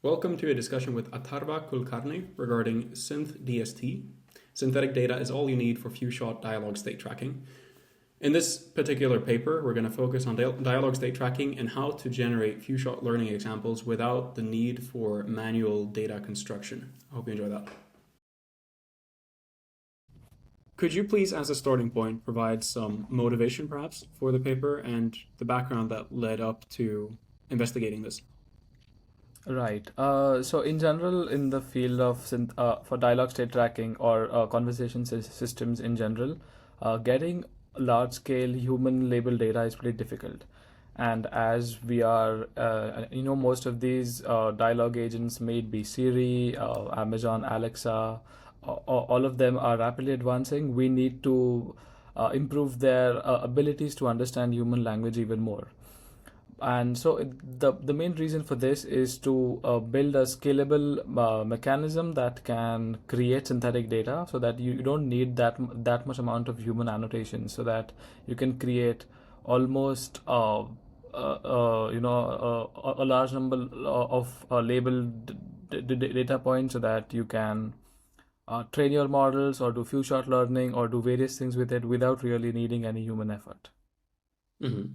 Welcome to a discussion with Atharva Kulkarni regarding SynthDST. Synthetic data is all you need for Few-Shot Dialog State Tracking. In this particular paper, we're going to focus on dialog state tracking and how to generate few-shot learning examples without the need for manual data construction. I hope you enjoy that. Could you please, as a starting point, provide some motivation perhaps for the paper and the background that led up to investigating this? Right. So in general, in the field of for dialogue state tracking or conversation systems in general, getting large-scale human label data is pretty difficult. And as we are, most of these dialogue agents, may it be Siri, Amazon, Alexa, all of them are rapidly advancing. We need to improve their abilities to understand human language even more. And so the main reason for this is to build a scalable mechanism that can create synthetic data, so that you don't need that much amount of human annotation, so that you can create almost a large number of labeled data points, so that you can train your models or do few shot learning or do various things with it without really needing any human effort. Mm-hmm.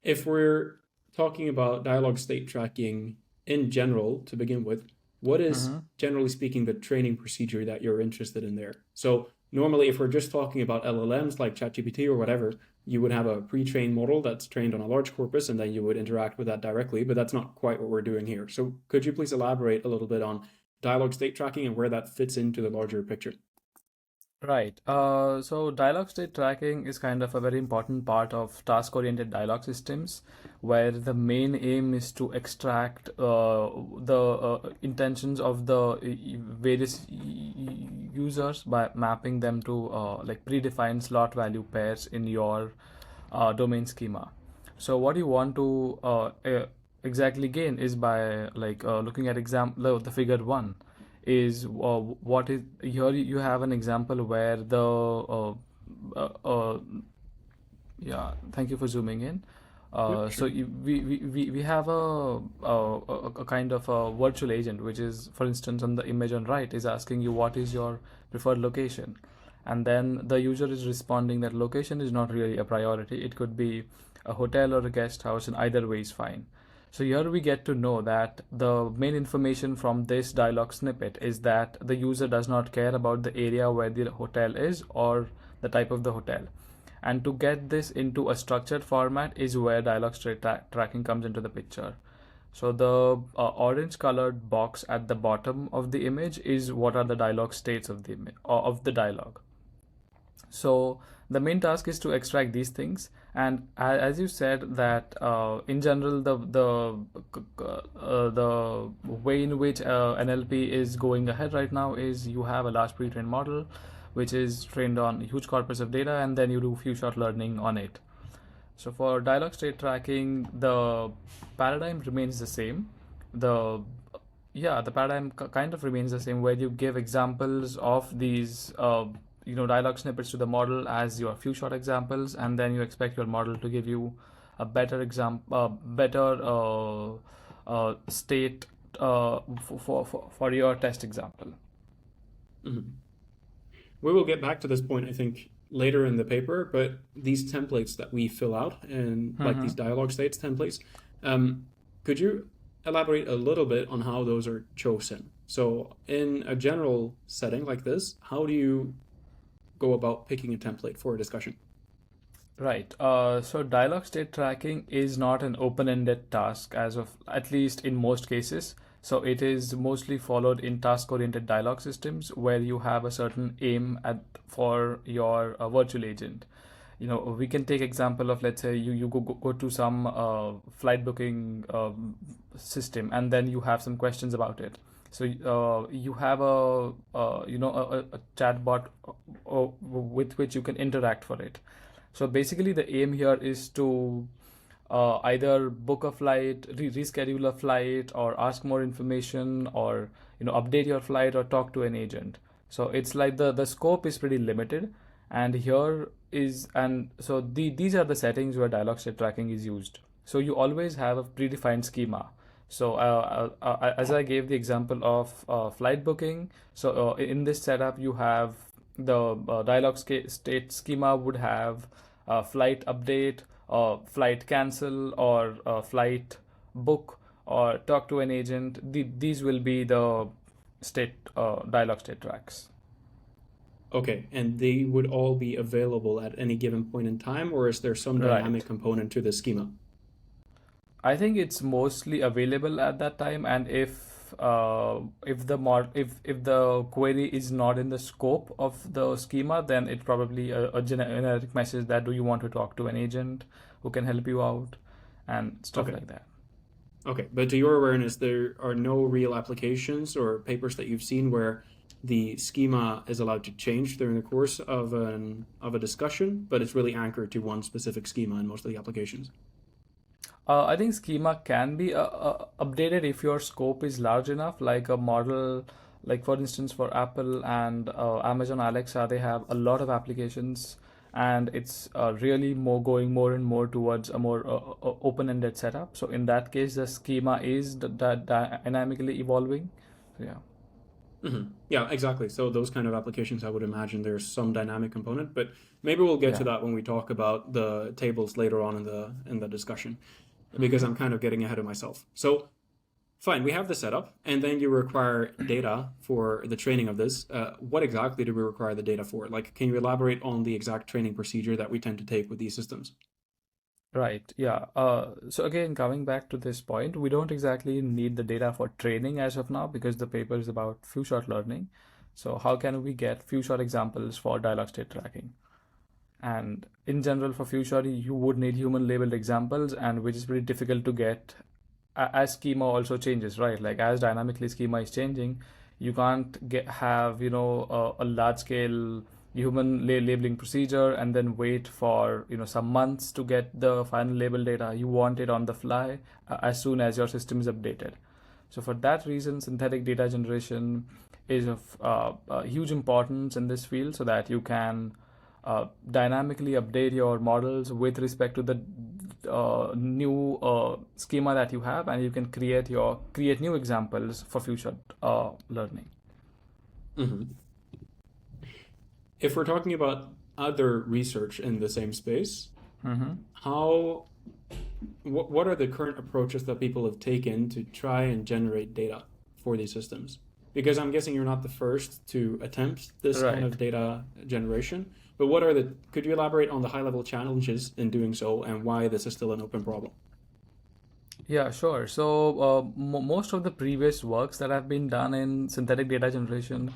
If we're talking about dialog state tracking in general to begin with, what is, generally speaking, the training procedure that you're interested in there? So normally, if we're just talking about LLMs like ChatGPT or whatever, you would have a pre-trained model that's trained on a large corpus, and then you would interact with that directly, but that's not quite what we're doing here. So could you please elaborate a little bit on dialog state tracking and where that fits into the larger picture? Right. So dialogue state tracking is kind of a very important part of task-oriented dialogue systems, where the main aim is to extract the intentions of the various users by mapping them to like predefined slot value pairs in your domain schema. So what you want to exactly gain is by looking at the figure 1 is what is here. You have an example where yeah, thank you for zooming in. Yep, So sure. we have a kind of a virtual agent, which is, for instance, on the image on right is asking you what is your preferred location, and then the user is responding that location is not really a priority. It could be a hotel or a guest house, and either way is fine. So here we get to know that the main information from this dialog snippet is that the user does not care about the area where the hotel is or the type of the hotel. And to get this into a structured format is where dialog state tracking comes into the picture. So the orange colored box at the bottom of the image is what are the dialog states of the dialogue. So the main task is to extract these things, and as you said that in general the way in which NLP is going ahead right now is you have a large pre-trained model which is trained on a huge corpus of data, and then you do few-shot learning on it. So for dialog state tracking, the paradigm remains the same. The paradigm kind of remains the same, where you give examples of these dialog snippets to the model as your few shot examples, and then you expect your model to give you a better state for your test example. Mm-hmm. We will get back to this point, I think, later in the paper, but these templates that we fill out, and like these dialog states templates, could you elaborate a little bit on how those are chosen? So in a general setting like this, how do you go about picking a template for a discussion? Right. So dialog state tracking is not an open-ended task, as of at least in most cases. So it is mostly followed in task-oriented dialogue systems, where you have a certain aim for your virtual agent. We can take example of, let's say you go to some flight booking system, and then you have some questions about it. So you have a chatbot with which you can interact for it. So basically the aim here is to either book a flight, reschedule a flight, or ask more information, or update your flight, or talk to an agent. So it's like the scope is pretty limited, and these are the settings where dialog state tracking is used. So you always have a predefined schema. So as I gave the example of flight booking, so in this setup you have the state schema would have flight update, flight cancel, or flight book, or talk to an agent. These will be the state dialog state tracks. Okay, and they would all be available at any given point in time, or is there some dynamic Right. component to the schema? I think it's mostly available at that time, and if the query is not in the scope of the schema, then it's probably a generic message that do you want to talk to an agent who can help you out and stuff Okay. like that. Okay, but to your awareness, there are no real applications or papers that you've seen where the schema is allowed to change during the course of a discussion, but it's really anchored to one specific schema in most of the applications. I think schema can be updated if your scope is large enough, like a model, like for instance, for Apple and Amazon Alexa, they have a lot of applications, and it's really more going more and more towards a more open-ended setup. So in that case, the schema is dynamically evolving. So yeah. Yeah, exactly. So those kind of applications, I would imagine there's some dynamic component, but maybe we'll get to Yeah. that when we talk about the tables later on in the discussion, because Mm-hmm. I'm kind of getting ahead of myself. So fine, we have the setup, and then you require data for the training of this. What exactly do we require the data for? Like, can you elaborate on the exact training procedure that we tend to take with these systems? Right. Yeah. So again, coming back to this point, we don't exactly need the data for training as of now because the paper is about few-shot learning. So how can we get few-shot examples for dialog state tracking? And in general, for few-shot, you would need human labeled examples, and which is pretty difficult to get as schema also changes, right? Like as dynamically schema is changing, you can't have a large scale human labeling procedure and then wait for some months to get the final label data. You want it on the fly as soon as your system is updated. So for that reason, synthetic data generation is of huge importance in this field, so that you can dynamically update your models with respect to the new schema that you have, and you can create new examples for future learning. hmm If we're talking about other research in the same space, Mm-hmm. how what are the current approaches that people have taken to try and generate data for these systems? Because I'm guessing you're not the first to attempt this kind of Right. data generation, but could you elaborate on the high level challenges in doing so and why this is still an open problem? Yeah, sure. So, most of the previous works that have been done in synthetic data generation,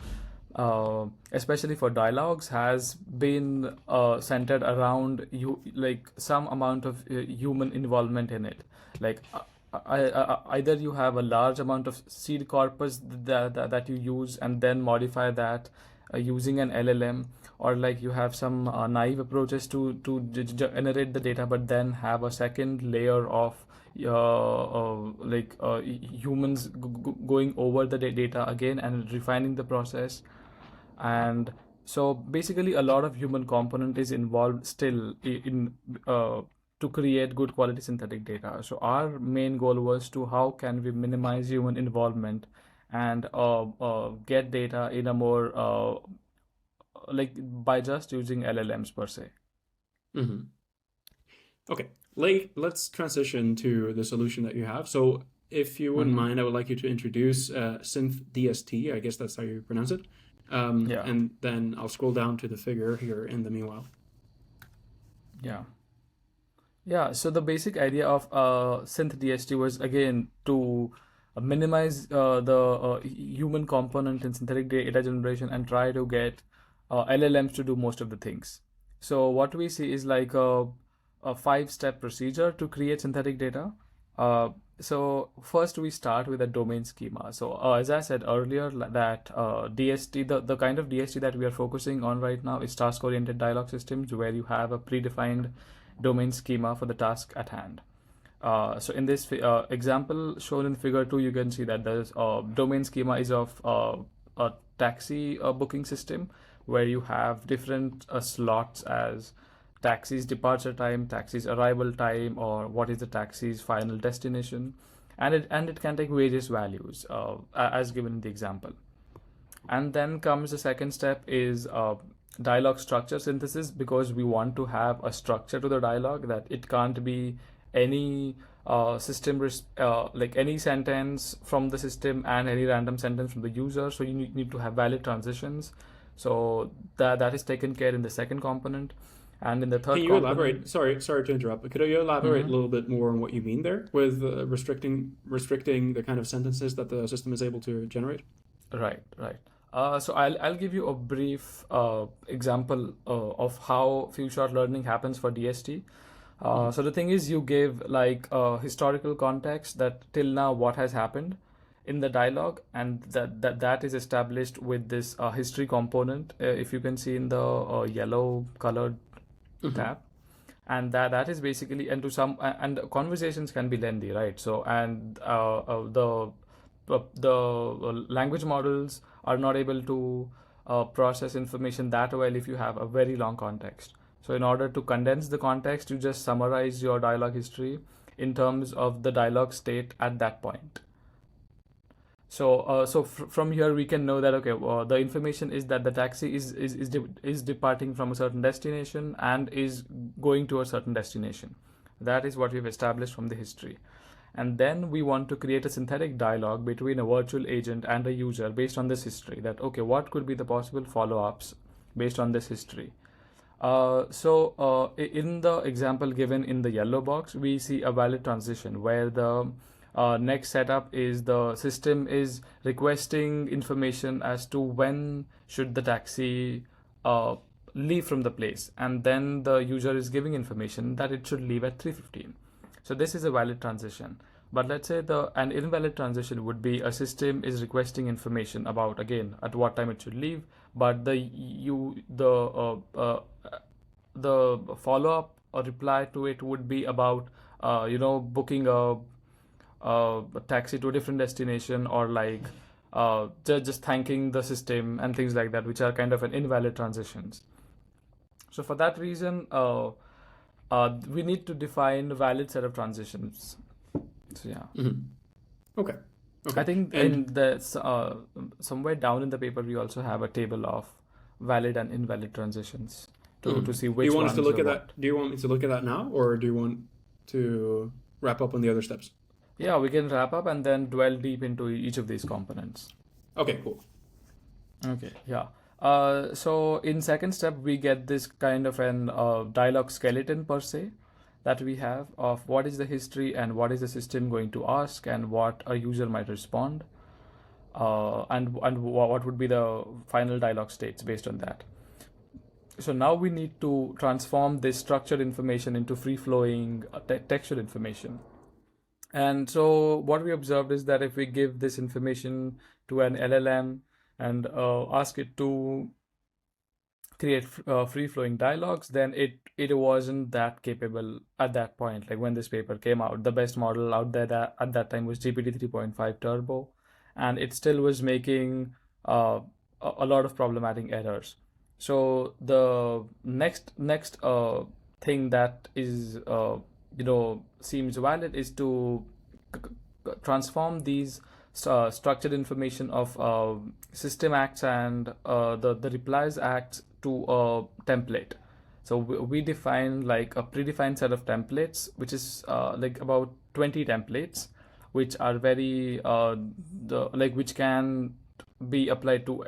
especially for dialogues, has been centered around like some amount of human involvement in it. Like, either you have a large amount of seed corpus that you use and then modify that using an LLM, or like you have some naive approaches to generate the data, but then have a second layer of humans going over the data again and refining the process. And so basically a lot of human component is involved still in to create good quality synthetic data. So our main goal was to how can we minimize human involvement and get data in a more like by just using LLMs per se. hmm Okay, let's transition to the solution that you have. So, if you wouldn't Mm-hmm. mind, I would like you to introduce SynthDST. I guess that's how you pronounce it. Yeah. And then I'll scroll down to the figure here in the meanwhile. Yeah. Yeah, so the basic idea of SynthDST was again to minimize the human component in synthetic data generation and try to get LLMs to do most of the things. So what we see is like a five-step procedure to create synthetic data. Uh, so first we start with a domain schema. So as I said earlier, that DST, the kind of DST that we are focusing on right now is task-oriented dialog systems where you have a predefined domain schema for the task at hand. So in this example shown in figure 2, you can see that the domain schema is of a taxi booking system where you have different slots as taxi's departure time, taxi's arrival time, or what is the taxi's final destination. and it can take various values as given in the example. And then comes the second step is dialogue structure synthesis, because we want to have a structure to the dialogue, that it can't be any like any sentence from the system and any random sentence from the user. So you need to have valid transitions. So that is taken care in the second component. And in the third Can you component, elaborate? Sorry to interrupt, but could you elaborate a little bit more on what you mean there with restricting the kind of sentences that the system is able to generate? Right. So I'll give you a brief example of how few-shot learning happens for DST. So the thing is, you give like historical context, that till now what has happened in the dialogue, and that is established with this history component. If you can see in the yellow colored tab, and that is basically, and to some and conversations can be lengthy, right? So and the language models are not able to process information that well if you have a very long context. So in order to condense the context, you just summarize your dialogue history in terms of the dialogue state at that point. So from here we can know that, okay, the information is that the taxi is departing from a certain destination and is going to a certain destination. That is what we've established from the history. And then we want to create a synthetic dialogue between a virtual agent and a user based on this history, that, okay, what could be the possible follow-ups based on this history. In the example given in the yellow box, we see a valid transition where the next setup is the system is requesting information as to when should the taxi leave from the place, and then the user is giving information that it should leave at 3:15. So this is a valid transition. But let's say an invalid transition would be a system is requesting information about, again, at what time it should leave, but the follow-up or reply to it would be about booking a taxi to a different destination, or like just thanking the system and things like that, which are kind of an invalid transitions. So for that reason, we need to define a valid set of transitions. So yeah. Okay. I think in the somewhere down in the paper we also have a table of valid and invalid transitions to see which do you want ones us to look at what. that? Do you want me to look at that now, or do you want to wrap up on the other steps? Yeah, we can wrap up and then dwell deep into each of these components. Okay, cool. Okay, yeah. So in second step, we get this kind of an dialogue skeleton per se that we have of what is the history and what is the system going to ask and what a user might respond, and what would be the final dialogue states based on that. So now we need to transform this structured information into free-flowing textual information. And so what we observed is that if we give this information to an LLM and ask it to create free-flowing dialogues, then it wasn't that capable at that point. Like when this paper came out, the best model out there at that time was GPT 3.5 Turbo, and it still was making a lot of problematic errors. So the next thing that is seems valid is to transform these structured information of system acts and the replies acts to a template. So we define like a predefined set of templates, which is like about 20 templates, which are very which can be applied to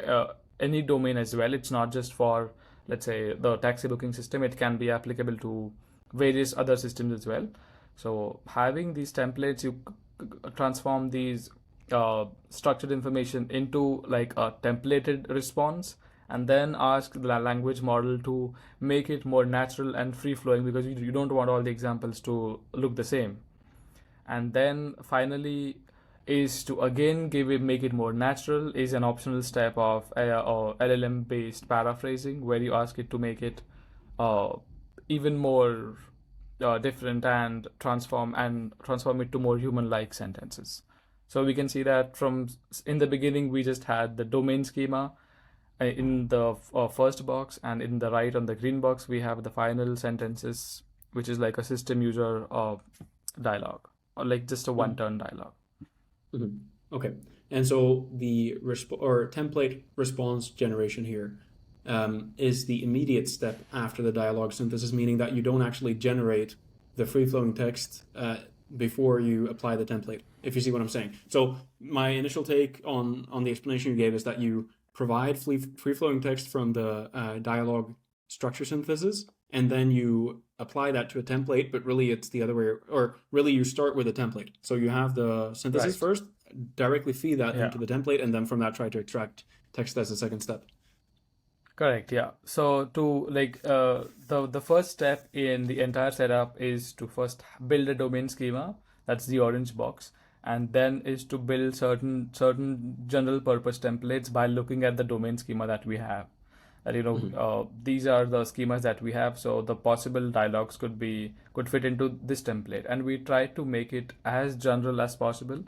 any domain as well. It's not just for, let's say, the taxi booking system. It can be applicable to various other systems as well. So having these templates, you transform these structured information into like a templated response, and then ask the language model to make it more natural and free-flowing, because you don't want all the examples to look the same. And then finally is to again make it more natural is an optional step of LLM based paraphrasing, where you ask it to make it even more different and transform it to more human-like sentences. So we can see that from in the beginning we just had the domain schema in the first box, and in the right on the green box we have the final sentences, which is like a system user dialogue, or like just a one-turn dialogue. Mhm. Okay. And so the template response generation here is the immediate step after the dialogue synthesis, meaning that you don't actually generate the free-flowing text before you apply the template, if you see what I'm saying. So my initial take on the explanation you gave is that you provide free-flowing text from the dialogue structure synthesis, and then you apply that to a template, but really it's the other way, or really you start with a template. So you have the synthesis Right. first, directly feed that Yeah. into the template, and then from that try to extract text as a second step. Correct, yeah. So to the first step in the entire setup is to first build a domain schema, that's the orange box, and then is to build certain general purpose templates by looking at the domain schema that we have. That Mm-hmm. these are the schemas that we have, so the possible dialogues could fit into this template, and we try to make it as general as possible.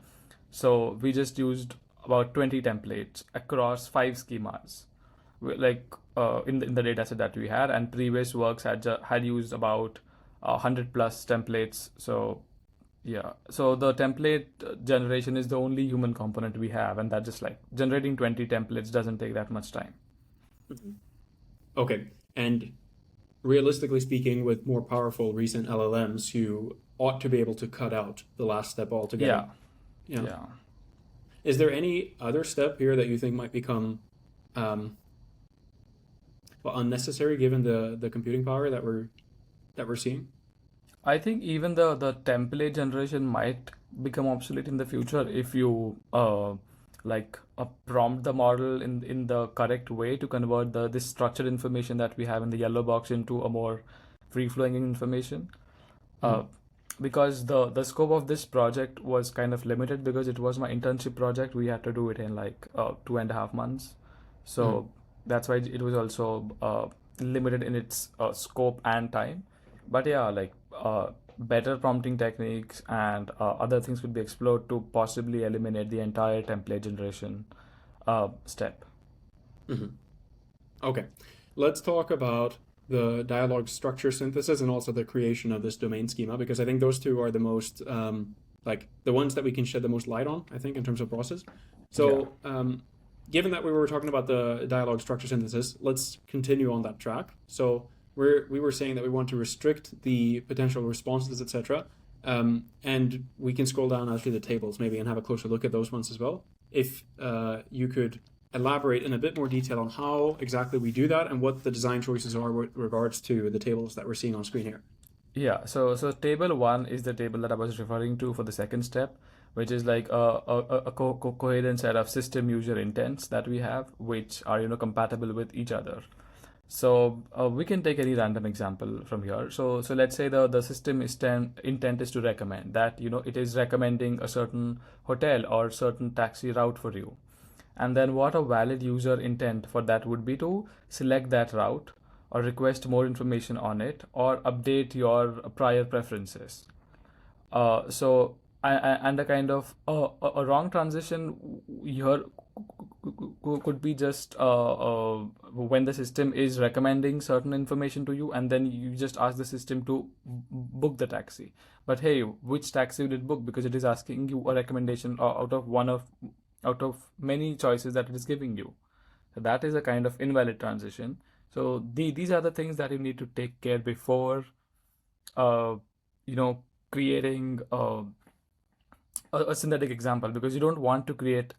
So we just used about 20 templates across 5 schemas like in the data set that we had, and previous works had used about 100 plus templates. So yeah, so the template generation is the only human component we have, and that just like generating 20 templates doesn't take that much time. Mm-hmm. Okay. And realistically speaking, with more powerful recent LLMs, you ought to be able to cut out the last step altogether. Yeah, Yeah. yeah. Is there any other step here that you think might become um, well, unnecessary given the computing power that we're seeing? I think even the template generation might become obsolete in the future if you prompt the model in the correct way to convert the this structured information that we have in the yellow box into a more free flowing information. Uh, Mm-hmm. because the scope of this project was kind of limited because it was my internship project. We had to do it in like 2.5 months, Mm-hmm. so that's why it was also limited in its scope and time. But yeah, better prompting techniques and other things could be explored to possibly eliminate the entire template generation step. Mm-hmm. Okay. Let's talk about the dialogue structure synthesis and also the creation of this domain schema, because I think those two are the most like the ones that we can shed the most light on, I think, in terms of process. Yeah. So given that we were talking about the dialogue structure synthesis, let's continue on that track. So we were saying that we want to restrict the potential responses, etc. And we can scroll down actually the tables maybe and have a closer look at those ones as well. If you could elaborate in a bit more detail on how exactly we do that and what the design choices are with regards to the tables that we're seeing on screen here. Yeah, so table one is the table that I was referring to for the second step, which is like a coherent set of system user intents that we have, which are compatible with each other. So we can take any random example from here. So let's say the system intent is to recommend that it is recommending a certain hotel or certain taxi route for you. And then what a valid user intent for that would be to select that route or request more information on it or update your prior preferences. And a kind of a wrong transition here could be just when the system is recommending certain information to you, and then you just ask the system to book the taxi. But hey, which taxi will it book? Because it is asking you a recommendation out of many choices that it is giving you. So that is a kind of invalid transition. So these are the things that you need to take care before uh, you know creating a synthetic example, because you don't want to create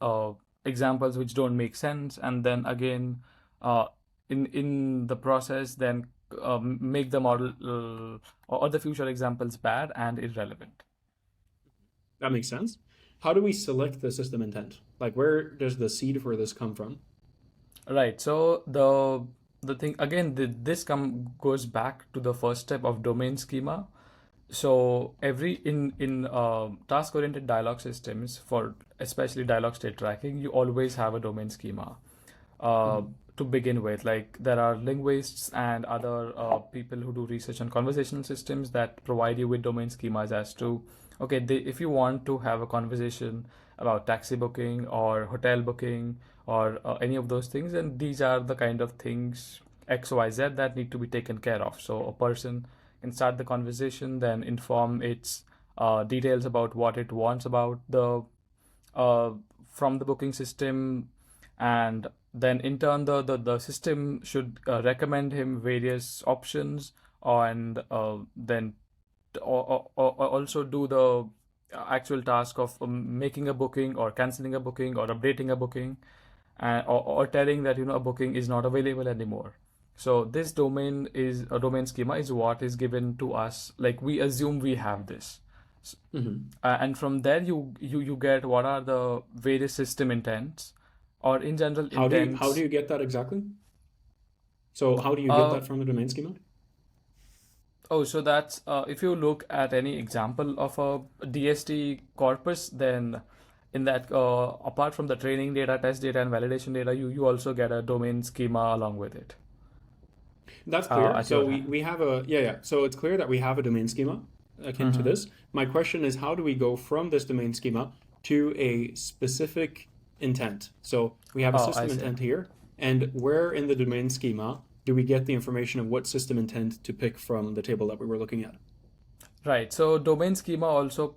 examples which don't make sense, and then again uh, in the process then make the model or the future examples bad and irrelevant. That makes sense. How do we select the system intent? Like, where does the seed for this come from? Right. So the thing again, this come goes back to the first step of domain schema. So every in task oriented dialog systems, for especially dialog state tracking, you always have a domain schema uh, Mm-hmm. to begin with. Like there are linguists and other people who do research on conversational systems that provide you with domain schemas as to okay, if you want to have a conversation about taxi booking or hotel booking or any of those things, and these are the kind of things XYZ that need to be taken care of. So a person can start the conversation, then inform its details about what it wants about the uh, from the booking system, and then in turn the system should recommend him various options, and then also do the actual task of making a booking or canceling a booking or updating a booking, or telling that a booking is not available anymore. So this domain is a domain schema is what is given to us, like we assume we have this. And from there you get what are the various system intents, or in general intents. How do you get that exactly? So how do you get that from the domain schema? Oh, so that's if you look at any example of a DST corpus, then in that, apart from the training data, test data, and validation data, you also get a domain schema along with it. That's clear. At So your we, hand. we have a, yeah. So it's clear that we have a domain schema akin to this. My question is, how do we go from this domain schema to a specific intent? So we have a Oh, I system see. intent here, and where in the domain schema do we get the information of what system intent to pick from the table that we were looking at? Right. So domain schema also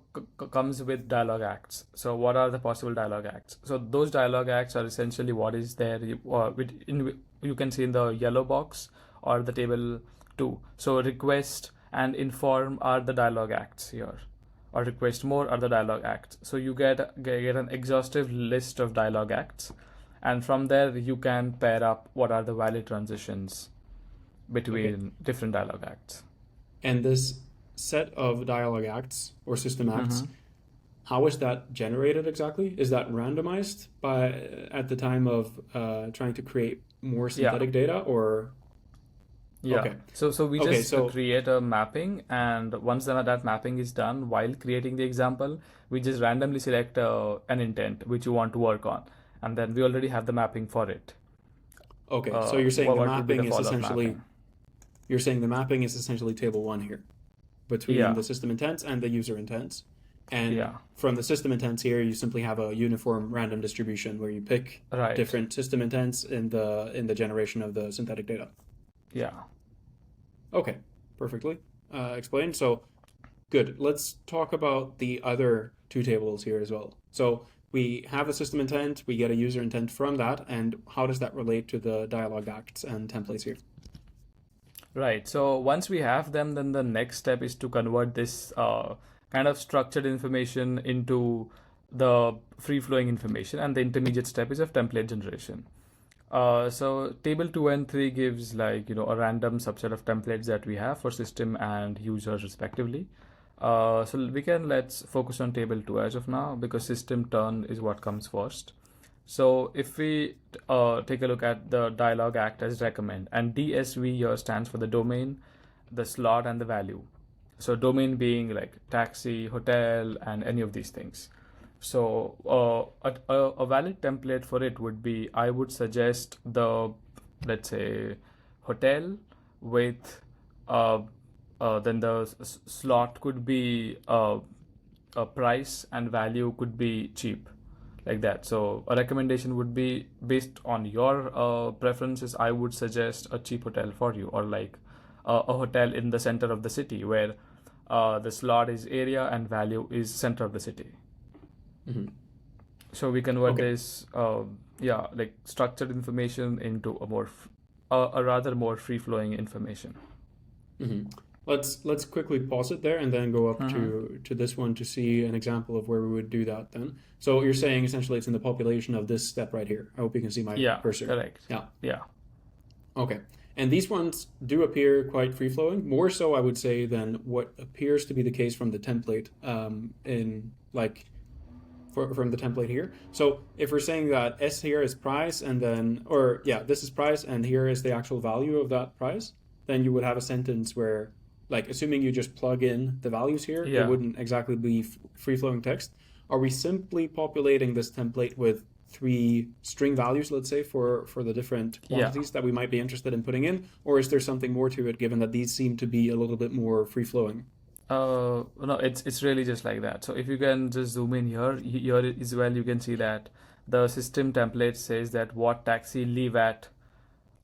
comes with dialog acts. So what are the possible dialog acts? So those dialog acts are essentially what is there. You can see in the yellow box or the table 2. So request and inform are the dialog acts here, or request more are the dialog acts. So you get an exhaustive list of dialog acts, and from there you can pair up what are the valid transitions between different dialog acts. And this set of dialog acts or system acts, how is that generated exactly? Is that randomized at the time of trying to create more synthetic data, or? Yeah. Okay. So we Okay, just so create a mapping, and once that mapping is done, while creating the example, we just randomly select an intent which you want to work on, and then we already have the mapping for it. okay, so you're saying the What would be the mapping is follow-up essentially mapping? table 1 here between Yeah. the system intents and the user intents. And Yeah. from the system intents here, you simply have a uniform random distribution where you pick Right. different system intents in the generation of the synthetic data. Yeah. Okay, perfectly explained. So good. Let's talk about the other 2 tables here as well. So we have a system intent, we get a user intent from that, and how does that relate to the dialog acts and templates here? Right. So once we have them, then the next step is to convert this kind of structured information into the free-flowing information, and the intermediate step is of template generation. So table 2 and 3 gives like a random subset of templates that we have for system and users respectively. So let's focus on table 2 as of now, because system turn is what comes first. So if we take a look at the dialog act as recommend, and DSV here stands for the domain, the slot, and the value. So domain being like taxi, hotel, and any of these things. So a valid template for it would be, I would suggest let's say, hotel with then the slot could be a price, and value could be cheap, like that. So a recommendation would be based on your preferences. I would suggest a cheap hotel for you, or like a hotel in the center of the city where the slot is area and value is center of the city. So we convert this like structured information into a rather more free-flowing information. Let's quickly pause it there and then go up to this one to see an example of where we would do that then. So you're saying essentially it's in the population of this step right here. I hope you can see my cursor. Correct. Yeah. Okay. And these ones do appear quite free-flowing, more so I would say than what appears to be the case from the template from the template here. So if we're saying that S here is price, and then, this is price, and here is the actual value of that price, then you would have a sentence where, like, assuming you just plug in the values here, it wouldn't exactly be free-flowing text. Are we simply populating this template with 3 string values, let's say, for the different quantities that we might be interested in putting in? Or is there something more to it, given that these seem to be a little bit more free-flowing? No, it's really just like that. So if you can just zoom in here as well, you can see that the system template says that what taxi leave at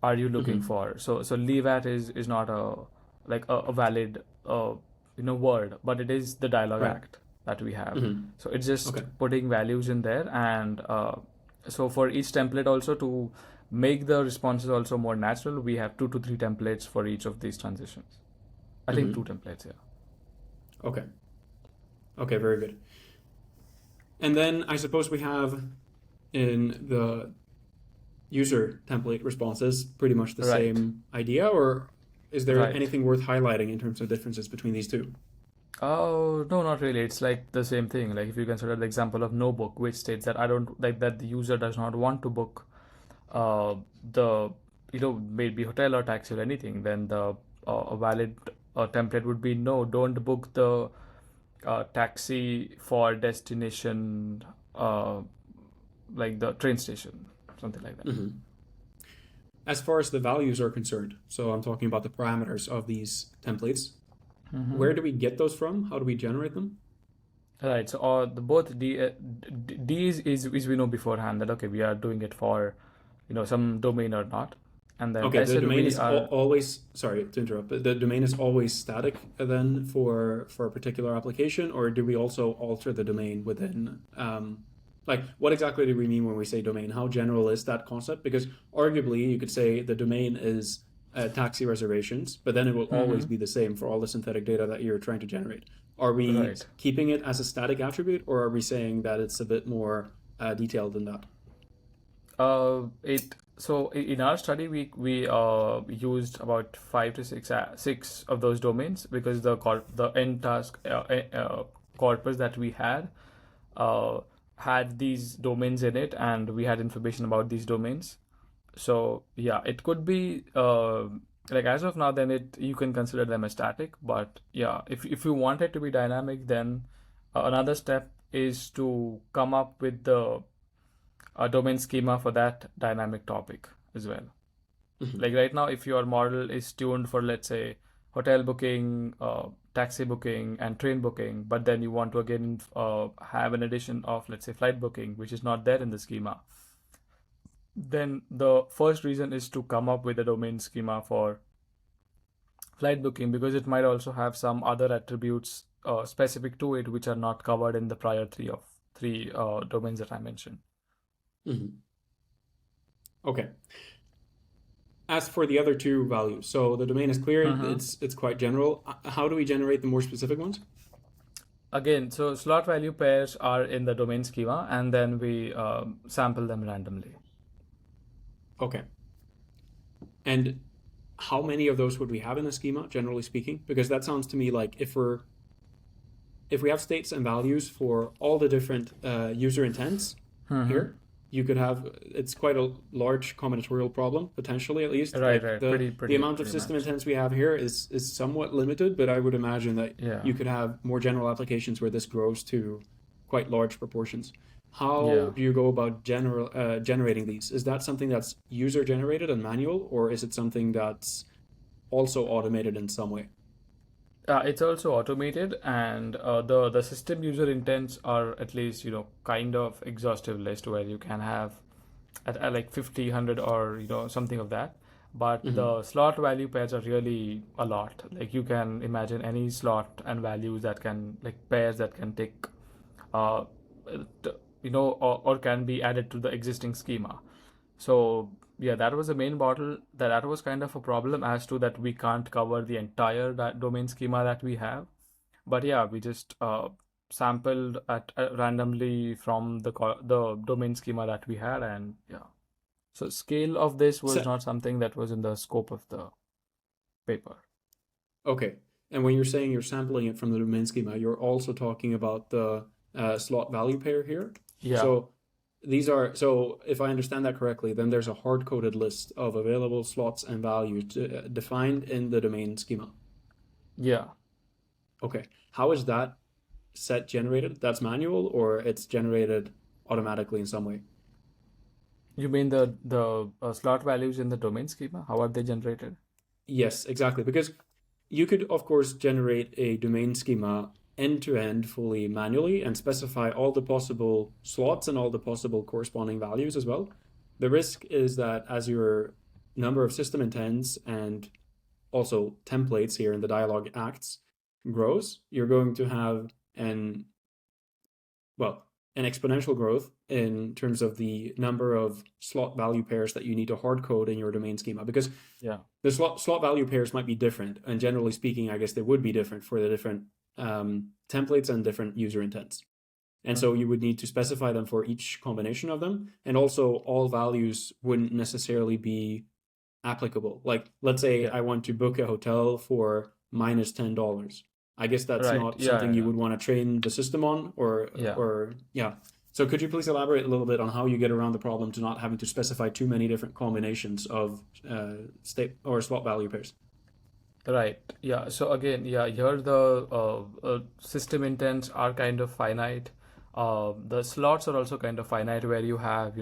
are you looking for. So leave at is not a valid word, but it is the dialog act. that we have. Mm-hmm. So it's just Okay. putting values in there, and so for each template also, to make the responses also more natural, we have 2 to 3 templates for each of these transitions. I think 2 Mm-hmm. templates, yeah. Okay. Okay, very good. And then I suppose we have in the user template responses pretty much the Right, same idea, or is there right. anything worth highlighting in terms of differences between these two? Oh, no, not really. It's like the same thing. Like if you consider the example of no book, which states that I don't like that the user does not want to book the maybe hotel or taxi or anything, then the a valid template would be no, don't book the taxi for destination uh, like the train station, something like that. Mm-hmm. As far as the values are concerned, so I'm talking about the parameters of these templates, Mm-hmm. where do we get those from? How do we generate them? Right. So the both D is we know beforehand that okay, we are doing it for some domain or not, and then Okay, S the and domain V is are always, sorry to interrupt, but the domain is always static then for a particular application, or do we also alter the domain within, like what exactly do we mean when we say domain? How general is that concept? Because arguably you could say the domain is taxi reservations, but then it will always mm-hmm. be the same for all the synthetic data that you're trying to generate. Are we Right. keeping it as a static attribute, or are we saying that it's a bit more detailed than that? It so in our study we used about 5 to 6 of those domains, because the end task corpus that we uh, had these domains in it, and we had information about these domains. So yeah, it could be like as of now, then you can consider them as static. But yeah, if you want it to be dynamic, then another step is to come up with the domain schema for that dynamic topic as well. Mhm. Like right now, if your model is tuned for, let's say, hotel booking, taxi booking, and train booking, but then you want to again have an addition of, let's say, flight booking, which is not there in the schema, then the first reason is to come up with a domain schema for flight booking, because it might also have some other attributes specific to it which are not covered in the prior three domains that I mentioned. Mhm. Okay. As for the other two values, so the domain is clear, Mm-hmm. it's quite general. How do we generate the more specific ones? Again, so slot value pairs are in the domain schema, and then we sample them randomly. Okay. And how many of those would we have in a schema, generally speaking? Because that sounds to me like if we have states and values for all the different user intents Mm-hmm. here, you could have it's quite a large combinatorial problem, potentially at least. Right, Like right. the amount of Pretty system much. intents we have here is somewhat limited, but I would imagine that Yeah, you could have more general applications where this grows to quite large proportions. How yeah. do you go about generating these? Is that something that's user generated and manual, or is it something that's also automated in some way? It's also automated, and the system user intents are at least kind of exhaustive list, where you can have at like 50, 100, or something of that. But Hmm. the slot value pairs are really a lot. Like you can imagine any slot and values that can, like pairs that can take uh, or can be added to the existing schema. So yeah, that was the main bottle. That was kind of a problem, as to that we can't cover the entire domain schema that we have. But yeah, we just sampled at randomly from the domain schema that we had, and yeah. So scale of this was So, not something that was in the scope of the paper. okay. And when you're saying you're sampling it from the domain schema, you're also talking about the slot value pair here. Yeah, So these are, so if I understand that correctly, then there's a hard-coded list of available slots and values defined in the domain schema. yeah. Okay. How is that set generated? That's manual or it's generated automatically in some way? You mean the slot values in the domain schema? How are they generated? Yes, exactly. Because you could, of course, generate a domain schema end to end fully manually and specify all the possible slots and all the possible corresponding values as well. The risk is that as your number of system intents and also templates here in the dialog acts grows, you're going to have an an exponential growth in terms of the number of slot value pairs that you need to hard code in your domain schema, because the slot value pairs might be different, and generally speaking, I guess they would be different for the different templates and different user intents. And so you would need to specify them for each combination of them, and also all values wouldn't necessarily be applicable. Like, let's say I want to book a hotel for minus $10. I guess that's not something you would want to train the system on, or. So could you please elaborate a little bit on how you get around the problem to not having to specify too many different combinations of state or slot value pairs? Right. Yeah. So again, here the system intents are kind of finite. The slots are also kind of finite, where you have,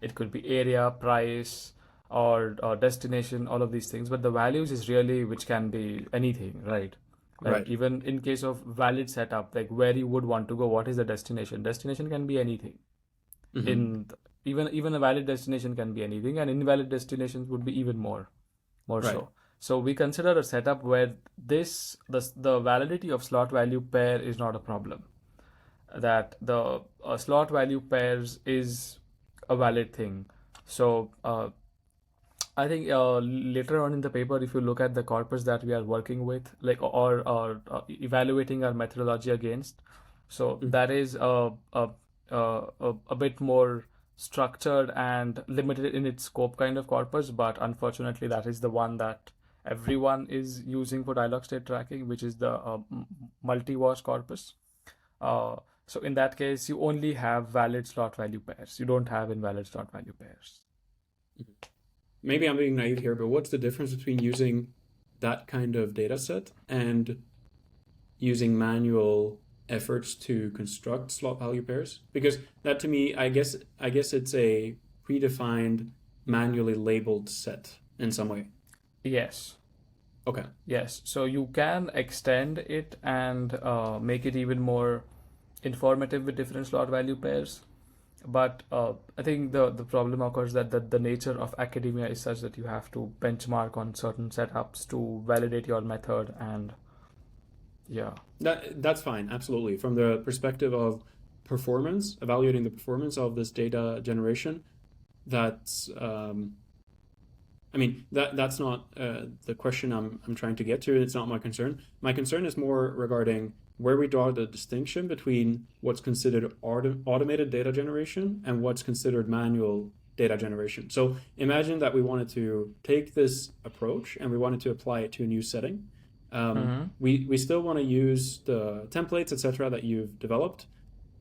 it could be area, price, or destination, all of these things. But the values is really which can be anything, right? Like even in case of valid setup, like where you would want to go, what is the destination? Destination can be anything. Even a valid destination can be anything, and invalid destinations would be even more so. So we consider a setup where the validity of slot value pair is not a problem. That the slot value pairs is a valid thing. So I think later on in the paper, if you look at the corpus that we are working with, like or evaluating our methodology against, so that is a bit more structured and limited in its scope kind of corpus, but unfortunately that is the one that everyone is using for dialog state tracking, which is the multi-wash corpus. So in that case, you only have valid slot value pairs. You don't have invalid slot value pairs. Maybe I'm being naive here, but what's the difference between using that kind of data set and using manual efforts to construct slot value pairs? Because that, to me, I guess it's a predefined, manually labeled set in some way. Yes. Okay. Yes. So you can extend it and make it even more informative with different slot value pairs. But I think the problem occurs that the nature of academia is such that you have to benchmark on certain setups to validate your method, and that's fine, absolutely. From the perspective of performance, evaluating the performance of this data generation, that's that's not the question I'm trying to get to. It's not my concern. My concern is more regarding where we draw the distinction between what's considered automated data generation and what's considered manual data generation. So imagine that we wanted to take this approach and we wanted to apply it to a new setting. We still want to use the templates, etc., that you've developed,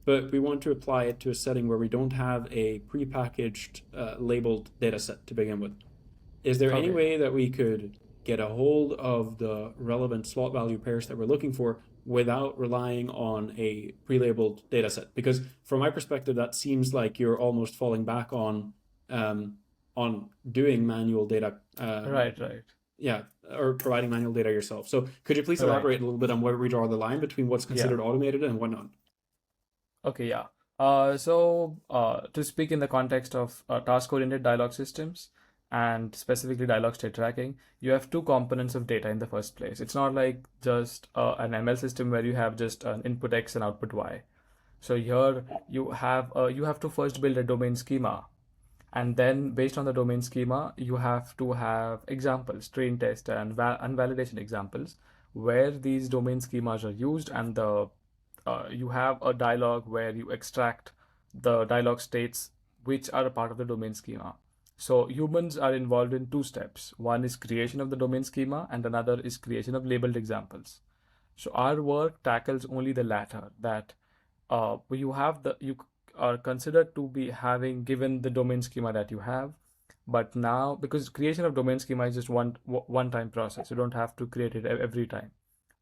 but we want to apply it to a setting where we don't have a prepackaged labeled data set to begin with. Is there any way that we could get a hold of the relevant slot value pairs that we're looking for without relying on a pre-labeled data set? Because from my perspective, that seems like you're almost falling back on doing manual data. Right. Yeah, or providing manual data yourself. So could you please elaborate a little bit on where we draw the line between what's considered automated and what not? Okay, yeah. So to speak in the context of task-oriented dialog systems, and specifically dialog state tracking, you have two components of data in the first place. It's not like just an ML system where you have just an input X and output Y. So here you have to first build a domain schema, and then based on the domain schema, you have to have examples, train test and validation examples, where these domain schemas are used, and you have a dialog where you extract the dialog states which are a part of the domain schema. So humans are involved in two steps. One is creation of the domain schema, and another is creation of labeled examples. So our work tackles only the latter, that you are considered to be having given the domain schema that you have, but now, because creation of domain schema is just one time process, you don't have to create it every time.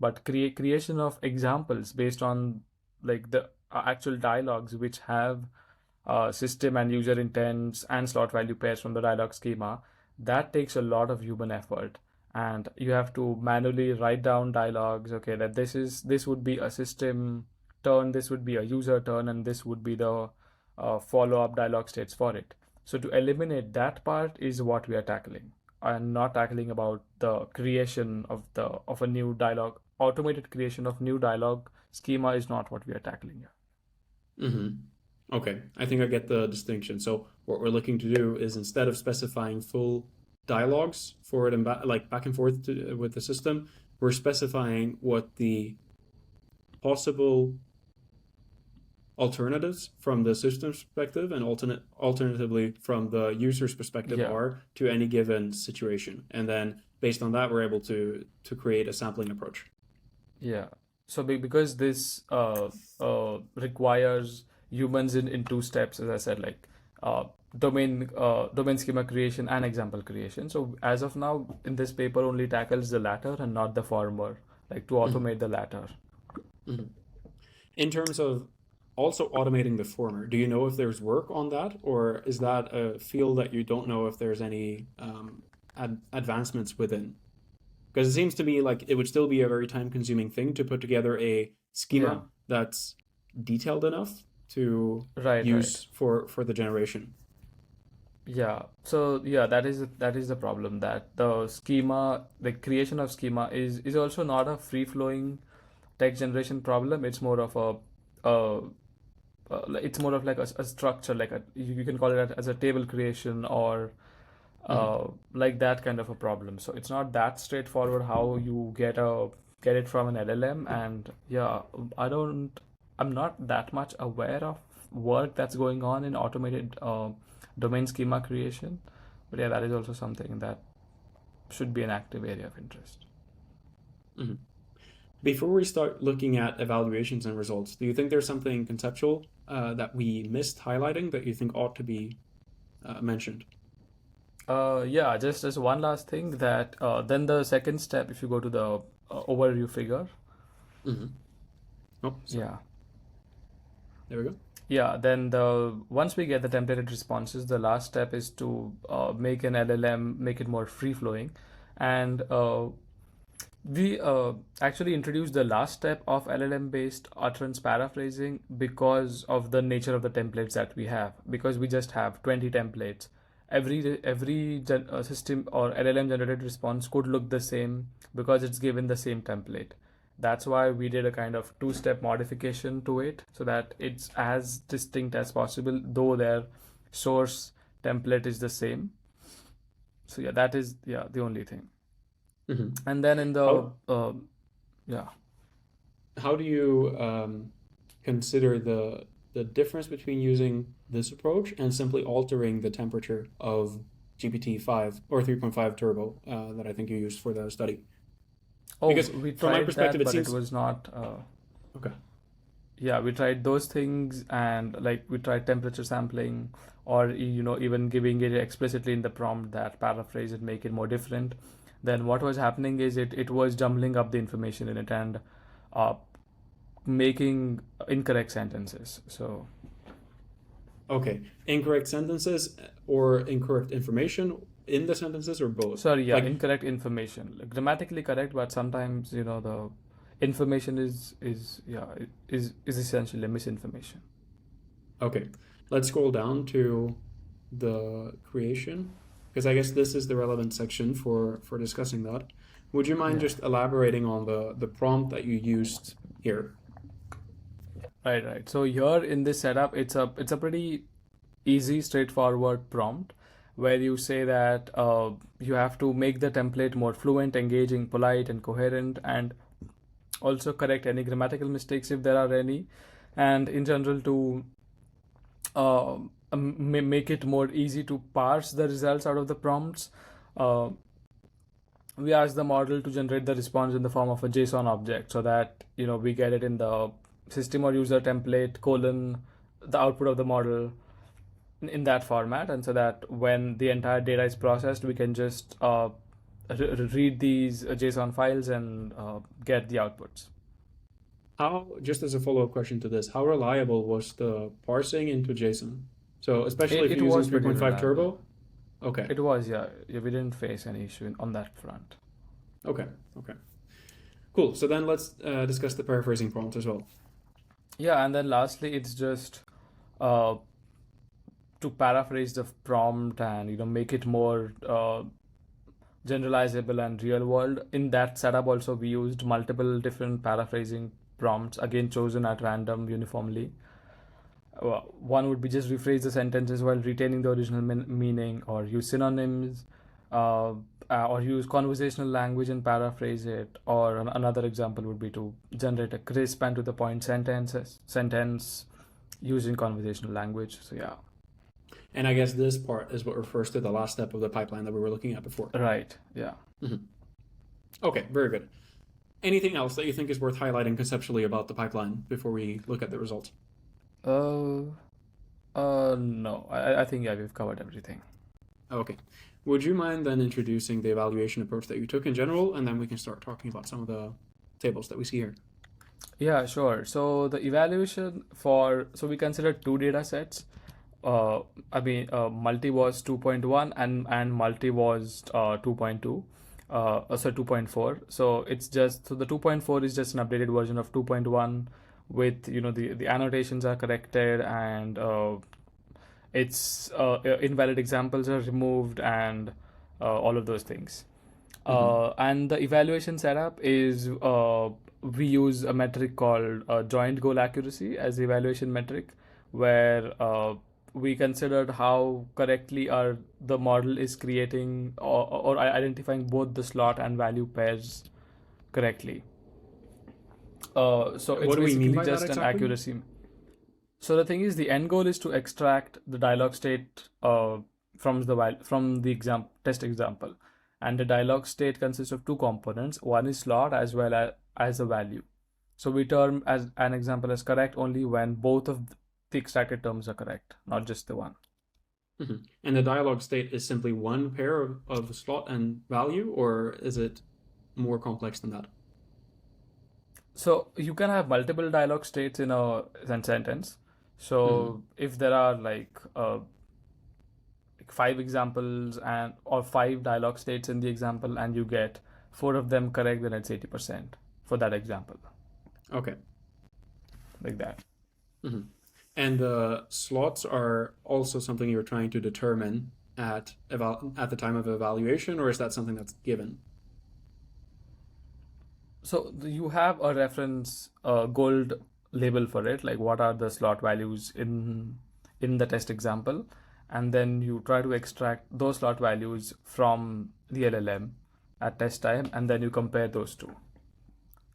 But creation of examples based on like the actual dialogues which have system and user intents and slot value pairs from the dialog schema, that takes a lot of human effort, and you have to manually write down dialogues. Okay, that this would be a system turn, this would be a user turn, and this would be the follow-up dialog states for it. So to eliminate that part is what we are tackling, and not tackling about the creation of a new dialog. Automated creation of new dialog schema is not what we are tackling here. Okay, I think I get the distinction. So what we're looking to do is instead of specifying full dialogues forward and back, like back and forth with the system, we're specifying what the possible alternatives from the system's perspective and alternatively from the user's perspective Yeah, are to any given situation. And then based on that, we're able to create a sampling approach. yeah. So because this requires humans in two steps, as I said, like uh, domain schema creation and example creation. So as of now, in this paper only tackles the latter and not the former, like to Mhm, automate the latter. mhm. In terms of also automating the former, do you know if there's work on that, or is that a field that you don't know if there's any advancements within? Because it seems to me like it would still be a very time-consuming thing to put together a Yeah, schema that's detailed enough to right, right. use for the generation. Yeah. So yeah, that is the problem, that the schema, the creation of schema is also not a free-flowing text generation problem. It's more of a it's more of like a structure, like you can call it as a table creation or Mhm. like that kind of a problem. So it's not that straightforward how you get it from an LLM. And yeah, I don't, I'm not that much aware of work that's going on in automated domain schema creation. But yeah, that is also something that should be an active area of interest. Mhm. Before we start looking at evaluations and results, do you think there's something conceptual that we missed highlighting that you think ought to be mentioned? Yeah, just one last thing, that then the second step, if you go to the overview figure. Hmm. Oh, sorry. Yeah. There we go. Yeah, then the once we get the templated responses, the last step is to make an LLM, make it more free flowing, and we actually introduced the last step of LLM based utterance paraphrasing because of the nature of the templates that we have. Because we just have 20 templates, every system or LLM generated response could look the same because it's given the same template. That's why we did a kind of two-step modification to it so that it's as distinct as possible, though their source template is the same. So yeah, that is, yeah, the only thing. Hmm. And then in the How yeah. how do you consider the difference between using this approach and simply altering the temperature of GPT-5 or 3.5 Turbo that I think you used for the study? Oh, Because we from my tried perspective, that, it but it seems was not. okay. Yeah, we tried those things, and like we tried temperature sampling, or even giving it explicitly in the prompt that paraphrase it, make it more different. Then what was happening is it was jumbling up the information in it and uh, making incorrect sentences. So Okay, incorrect sentences or incorrect information in the sentences or both? sorry, yeah, Like, incorrect information. Like, grammatically correct, but sometimes the information is essentially misinformation. okay, let's scroll down to the creation because I guess this is the relevant section for discussing that. Would you mind Yeah. just elaborating on the prompt that you used here? Right, right. So here in this setup, it's a pretty easy, straightforward prompt where you say that you have to make the template more fluent, engaging, polite, and coherent, and also correct any grammatical mistakes if there are any, and in general to make it more easy to parse the results out of the prompts. Uh, we ask the model to generate the response in the form of a JSON object so that we get it in the system or user template colon the output of the model in that format, and so that when the entire data is processed, we can just read these JSON files and get the outputs. How, just as a follow-up question to this, how reliable was the parsing into JSON? So especially It, if it you're using was pretty 3.5 reliable. Turbo? Okay, It was, yeah, yeah. We didn't face any issue on that front. okay, okay. Cool. So then let's discuss the paraphrasing prompt as well. Yeah, and then lastly, it's just uh, to paraphrase the prompt and make it more generalizable and real world. In that setup, also we used multiple different paraphrasing prompts, again chosen at random uniformly. One would be just rephrase the sentences while retaining the original meaning, or use synonyms, uh, or use conversational language and paraphrase it. Or another example would be to generate a crisp and to the point sentence using conversational language. So yeah. And I guess this part is what refers to the last step of the pipeline that we were looking at before. Right. Yeah. Mm-hmm. Okay, very good. Anything else that you think is worth highlighting conceptually about the pipeline before we look at the results? No. I think, yeah, we've covered everything. Okay. Would you mind then introducing the evaluation approach that you took in general, and then we can start talking about some of the tables that we see here? Yeah, sure. So the evaluation so we considered two data sets. Multi was 2.1 and multi was 2.2. So 2.4. So the 2.4 is just an updated version of 2.1 with, the annotations are corrected, and it's invalid examples are removed, and all of those things. And the evaluation setup is, we use a metric called joint goal accuracy as the evaluation metric, where we considered how correctly the model is creating or identifying both the slot and value pairs correctly. So it's What do we mean basically by that just an exactly? accuracy. So the thing is, the end goal is to extract the dialog state from the test example, and the dialog state consists of two components. One is slot as well as a value. So we term as an example as correct only when both of the extracted terms are correct, not just the one. And the dialog state is simply one pair of slot and value, or is it more complex than that? So you can have multiple dialog states in a sentence. So if there are like 5 examples or 5 dialog states in the example, and you get 4 of them correct, then it's 80% for that example. Okay. Like that. And the slots are also something you're trying to determine at the time of evaluation, or is that something that's given? So you have a reference gold label for it, like what are the slot values in the test example, and then you try to extract those slot values from the LLM at test time, and then you compare those two.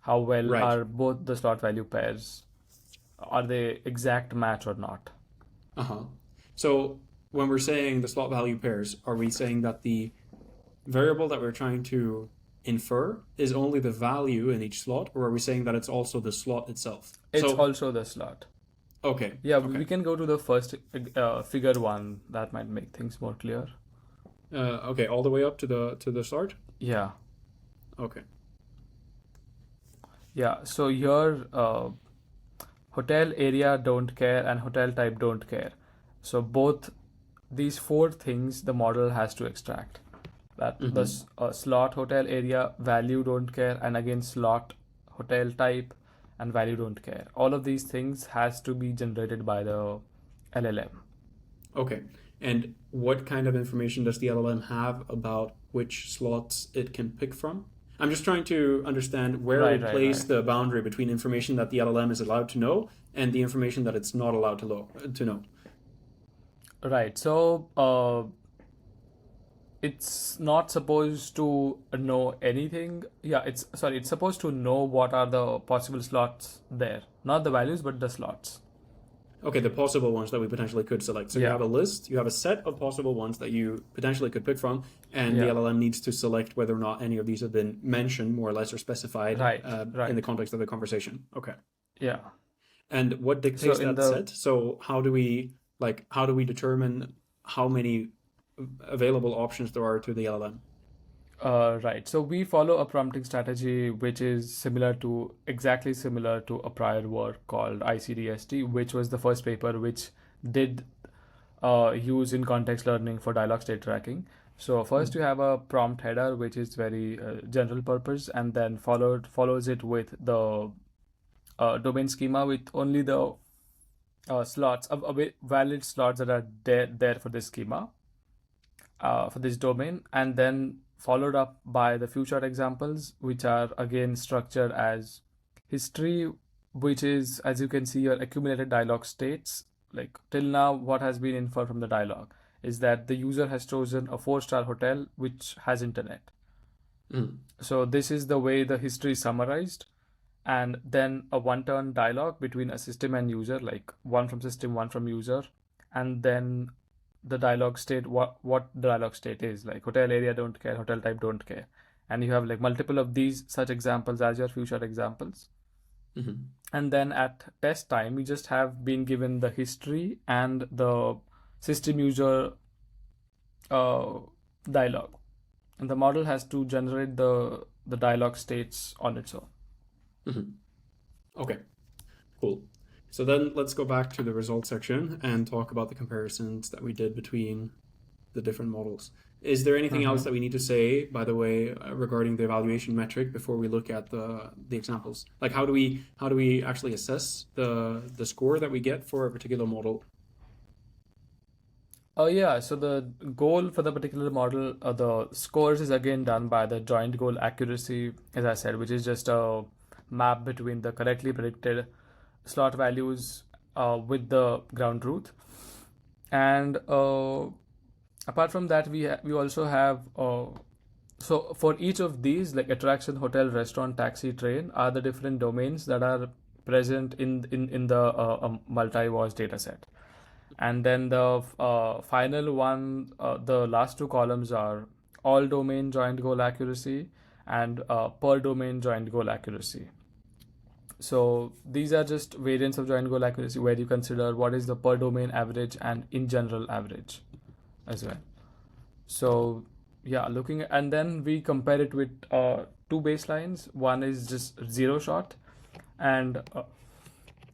How well are both the slot value pairs? Are they exact match or not? So when we're saying the slot value pairs, are we saying that the variable that we're trying to infer is only the value in each slot, or are we saying that it's also the slot itself? It's also the slot. Okay. Yeah, we can go to the first figure one. That might make things more clear. Okay, all the way up to the start? Yeah. Okay. Yeah, so here hotel area don't care and hotel type don't care. So both these 4 things the model has to extract. That the slot hotel area value don't care, and again slot hotel type and value don't care. All of these things has to be generated by the LLM. Okay. And what kind of information does the LLM have about which slots it can pick from? I'm just trying to understand where we place the boundary between information that the LLM is allowed to know and the information that it's not allowed to know. Right. So it's not supposed to know anything. Yeah, it's supposed to know what are the possible slots there. Not the values, but the slots. Okay, the possible ones that we potentially could select. So you have a list, you have a set of possible ones that you potentially could pick from, and the LLM needs to select whether or not any of these have been mentioned more or less or specified in the context of the conversation. Okay. Yeah. And what dictates that set? So how do we determine how many available options there are to the LLM? Right. So we follow a prompting strategy which is exactly similar to a prior work called SynthDST, which was the first paper which did use in context learning for dialog state tracking. So first you have a prompt header which is very general purpose, and then follows it with the domain schema with only the slots, valid slots that are there for this schema, for this domain, and then followed up by the few-shot examples, which are again structured as history, which is, as you can see, your accumulated dialog states like till now, what has been inferred from the dialogue is that the user has chosen a 4-star hotel which has internet. So this is the way the history is summarized, and then a one-turn dialogue between a system and user, like one from system, one from user, and then the dialogue state, what the dialogue state is, like hotel area don't care, hotel type don't care, and you have like multiple of these such examples as your few-shot examples. And then at test time, we just have been given the history and the system user dialogue, and the model has to generate the dialogue states on its own. Okay, cool. So then let's go back to the results section and talk about the comparisons that we did between the different models. Is there anything else that we need to say, by the way, regarding the evaluation metric before we look at the examples? Like how do we actually assess the score that we get for a particular model? Oh yeah, so the goal for the particular model, the scores is again done by the joint goal accuracy, as I said, which is just a map between the correctly predicted slot values with the ground truth. And apart from that, we also have so for each of these, like attraction, hotel, restaurant, taxi, train, are the different domains that are present in the multi-was data set. And then the final one, the last two columns are all domain joint goal accuracy and per domain joint goal accuracy. So these are just variants of joint goal accuracy where you consider what is the per domain average and in general average as well. So yeah, and then we compare it with two baselines. One is just zero shot, and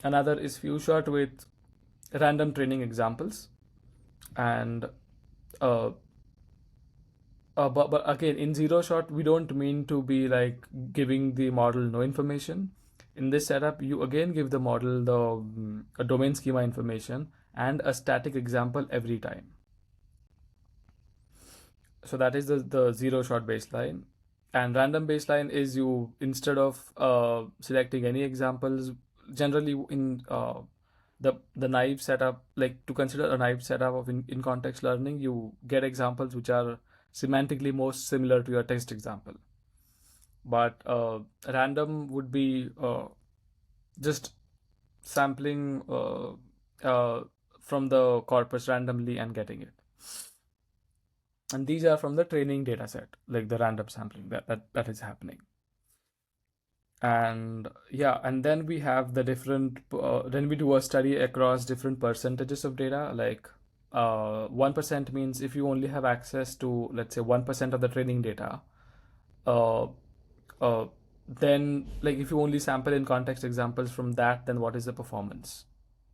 another is few shot with random training examples. And but again, in zero shot, we don't mean to be like giving the model no information. In this setup, you again give the model the domain schema information and a static example every time. So that is the zero shot baseline. And random baseline is you, instead of selecting any examples, generally in the naive setup, like to consider a naive setup of in context learning, you get examples which are semantically most similar to your text example. But random would be just sampling from the corpus randomly and getting it. And these are from the training data set, like the random sampling that is happening. And yeah, and then we have the different, then we do a study across different percentages of data, like 1% means if you only have access to, let's say, 1% of the training data, then like if you only sample in context examples from that, then what is the performance?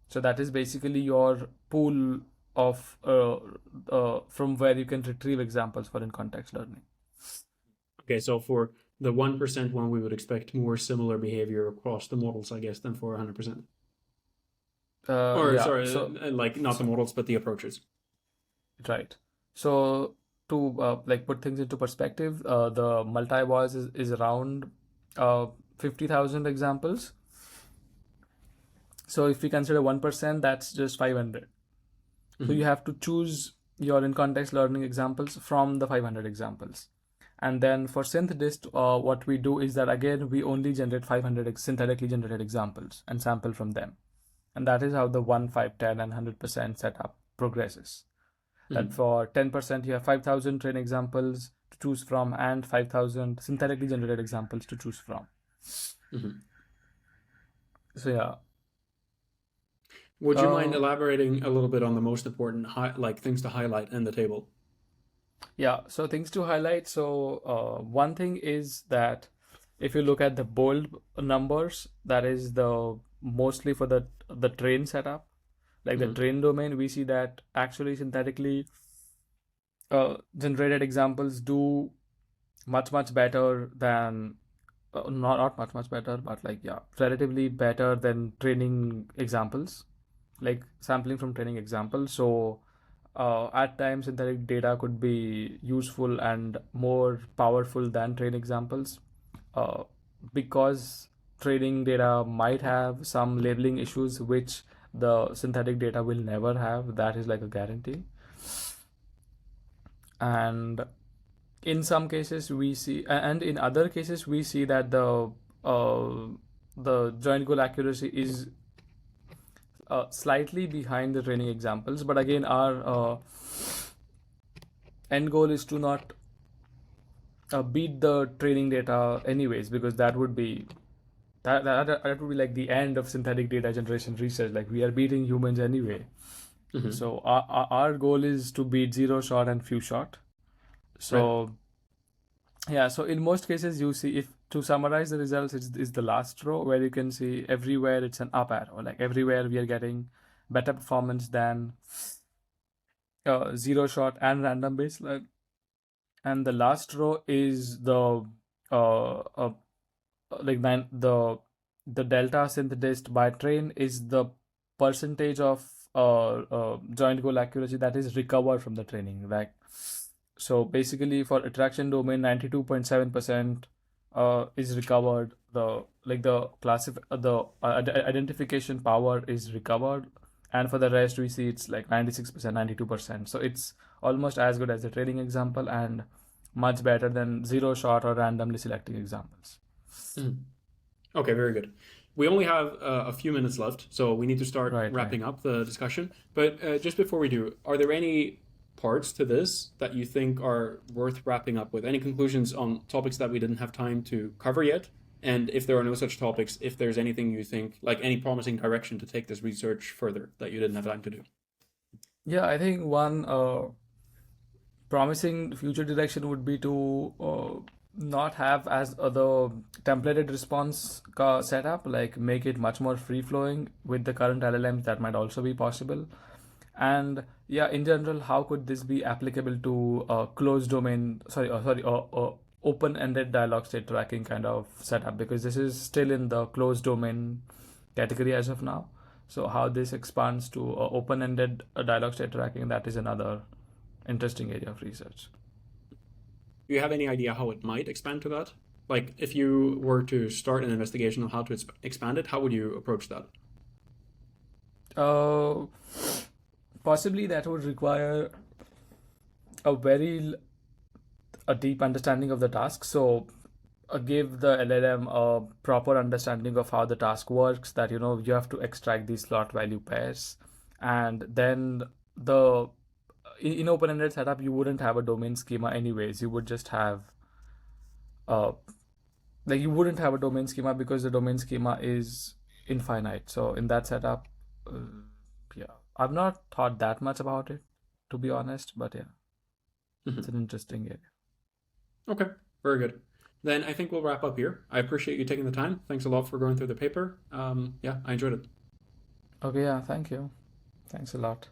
So that is basically your pool of from where you can retrieve examples for in context learning. Okay, so for the 1% one, we would expect more similar behavior across the models, I guess, than for 100%. Like not the models, but the approaches. Right. So to like put things into perspective, the multi-was is around 50,000 examples. So if we consider 1%, that's just 500. So you have to choose your in context learning examples from the 500 examples. And then for SynthDST, what we do is that again, we only generate 500 synthetically generated examples and sample from them. And that is how the 1, 5, 10, and 100% setup progresses. That for 10%, you have 5,000 train examples to choose from and 5,000 synthetically generated examples to choose from. So yeah. Would you mind elaborating a little bit on the most important things to highlight in the table? Yeah, so things to highlight. So one thing is that if you look at the bold numbers, that is the mostly for the train setup, like the train domain, we see that actually synthetically generated examples do much better than not much better, but like yeah, relatively better than training examples, like sampling from training examples. So at times synthetic data could be useful and more powerful than train examples because training data might have some labeling issues which the synthetic data will never have. That is like a guarantee. And in some cases we see, and in other cases we see that the joint goal accuracy is slightly behind the training examples. But again, our end goal is to not beat the training data anyways, because that would be that would be like the end of synthetic data generation research. Like, we are beating humans anyway. So our goal is to beat zero shot and few shot. So yeah, so in most cases you see, if to summarize the results, is the last row where you can see everywhere it's an up arrow. Like, everywhere we are getting better performance than zero shot and random baseline. And the last row is the like the delta SynthDST by train is the percentage of joint goal accuracy that is recovered from the training. Like, so basically for attraction domain, 92.7% is recovered. The identification power is recovered, and for the rest we see it's like 96%, 92%. So it's almost as good as the training example and much better than zero shot or randomly selecting examples. Okay, very good. We only have a few minutes left, so we need to start wrapping up the discussion. But just before we do, are there any parts to this that you think are worth wrapping up with? Any conclusions on topics that we didn't have time to cover yet? And if there are no such topics, if there's anything you think, like any promising direction to take this research further that you didn't have time to do? Yeah, I think one promising future direction would be to not have as the templated response setup, like make it much more free flowing with the current LLMs. That might also be possible. And yeah, in general, how could this be applicable to closed domain, open-ended dialog state tracking kind of setup, because this is still in the closed domain category as of now. So how this expands to open-ended dialog state tracking, that is another interesting area of research. Do you have any idea how it might expand to that? Like, if you were to start an investigation on how to expand it, how would you approach that? Possibly that would require a deep understanding of the task. So give the LLM a proper understanding of how the task works, that you have to extract these slot value pairs, and then in open-ended setup you wouldn't have a domain schema anyways. You would just have you wouldn't have a domain schema because the domain schema is infinite. So in that setup, yeah, I've not thought that much about it, to be honest, but yeah, it's an interesting area. Okay, very good. Then I think we'll wrap up here. I appreciate you taking the time. Thanks a lot for going through the paper. Yeah, I enjoyed it. Okay, yeah, thank you. Thanks a lot.